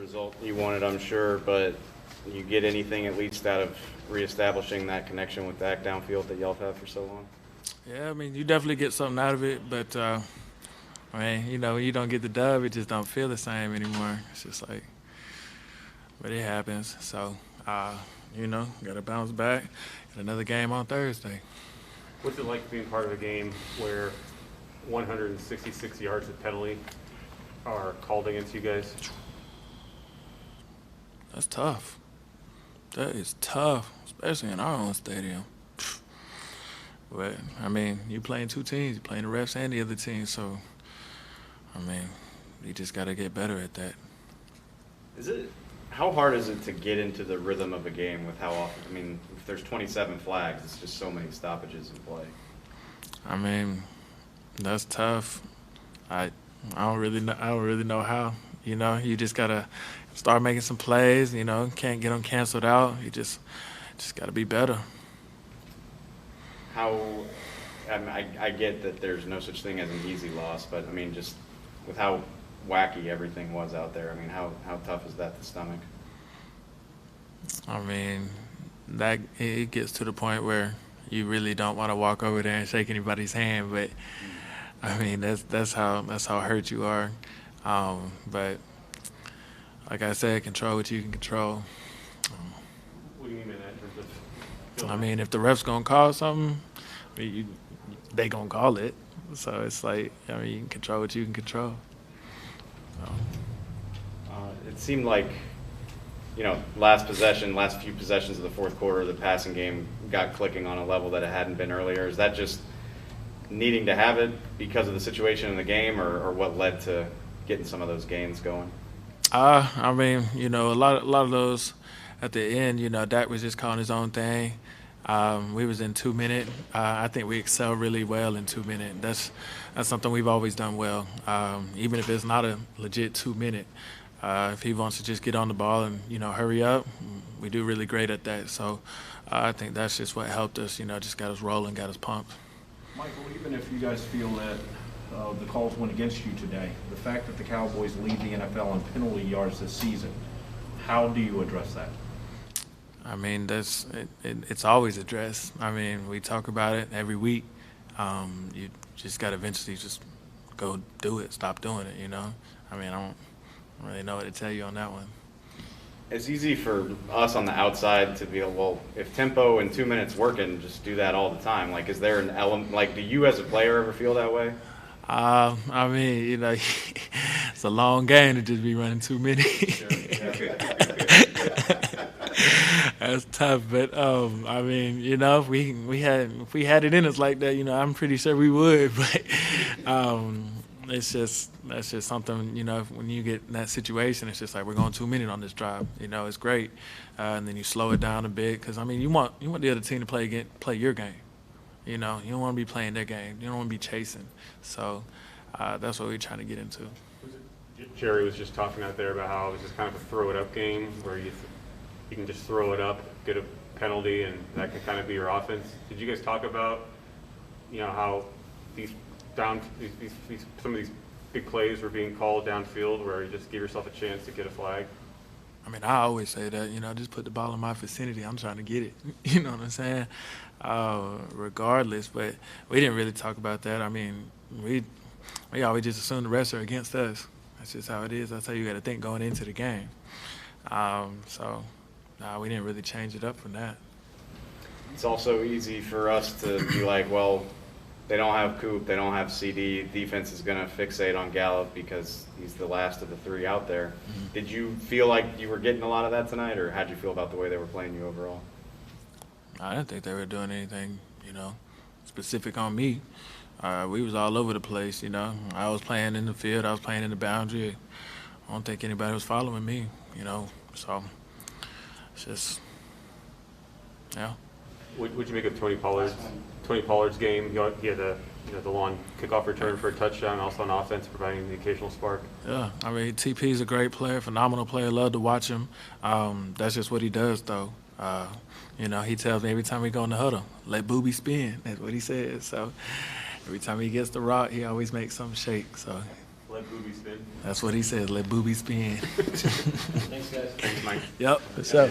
result you wanted, I'm sure, but you get anything at least out of reestablishing that connection with Dak downfield that y'all have had for so long? Yeah, I mean, you definitely get something out of it, but I mean, you don't get the dub, it just don't feel the same anymore. It's just like, but it happens. So, got to bounce back. Got another game on Thursday. What's it like being part of a game where 166 yards of penalty are called against you guys? That's tough. That is tough, especially in our own stadium. But, I mean, you playing two teams. You playing the refs and the other team. So, I mean, you just got to get better at that. How hard is it to get into the rhythm of a game with how often? I mean, if there's 27 flags, it's just so many stoppages in play. I mean, that's tough. I don't really know how. You just gotta start making some plays. Can't get them canceled out. You just gotta be better. I get that there's no such thing as an easy loss, but I mean, just with how wacky everything was out there, I mean, how tough is that to stomach? I mean, that it gets to the point where you really don't want to walk over there and shake anybody's hand, but I mean, that's how hurt you are. But like I said, control what you can control. What do you mean by that in terms of? I mean, if the ref's gonna call something, they gonna call it. So it's like, I mean, you can control what you can control. So. It seemed like, last few possessions of the fourth quarter, the passing game got clicking on a level that it hadn't been earlier. Is that just needing to have it because of the situation in the game, or what led to getting some of those gains going? I mean, a lot of those at the end, Dak was just calling his own thing. We was in 2 minute. I think we excel really well in 2 minute. That's something we've always done well. Even if it's not a legit 2 minute, if he wants to just get on the ball and hurry up, we do really great at that. So I think that's just what helped us. Just got us rolling, got us pumped. Michael, even if you guys feel that the calls went against you today, the fact that the Cowboys lead the NFL in penalty yards this season, how do you address that? I mean, it's always addressed. I mean, we talk about it every week. You just got to eventually just go do it, stop doing it, I mean, I don't really know what to tell you on that one. It's easy for us on the outside to be, well, if tempo and 2 minutes working, just do that all the time. Like, is there an element, like, do you as a player ever feel that way? I mean, it's a long game to just be running 2 minutes. Sure, yeah. That's tough, but I mean, if we had it in us like that, I'm pretty sure we would. But that's just something, when you get in that situation, it's just like we're going 2 minutes on this drive. It's great, and then you slow it down a bit because I mean, you want the other team to play your game. You don't want to be playing their game. You don't want to be chasing. So that's what we're trying to get into. Jerry was just talking out there about how it was just kind of a throw it up game where you can just throw it up, get a penalty, and that can kind of be your offense. Did you guys talk about, how some of these big plays were being called downfield where you just give yourself a chance to get a flag? I mean, I always say that, just put the ball in my vicinity. I'm trying to get it. You know what I'm saying? Regardless, but we didn't really talk about that. I mean, we always just assume the refs are against us. That's just how it is. That's how you got to think going into the game. We didn't really change it up from that. It's also easy for us to be like, well, they don't have Coop, they don't have CD. Defense is going to fixate on Gallup because he's the last of the three out there. Mm-hmm. Did you feel like you were getting a lot of that tonight, or how'd you feel about the way they were playing you overall? I didn't think they were doing anything, specific on me. We was all over the place, I was playing in the field, I was playing in the boundary. I don't think anybody was following me, So it's just, yeah. What'd you make of Tony Pollard's game? He had the long kickoff return for a touchdown, also on offense, providing the occasional spark. Yeah, I mean, TP's a great player, phenomenal player. Love to watch him. That's just what he does, though. He tells me every time we go in the huddle, let Booby spin. That's what he says. So every time he gets the rock, he always makes something shake. So let Booby spin. That's what he says. Let Booby spin. Thanks, Mike. Yep. For sure.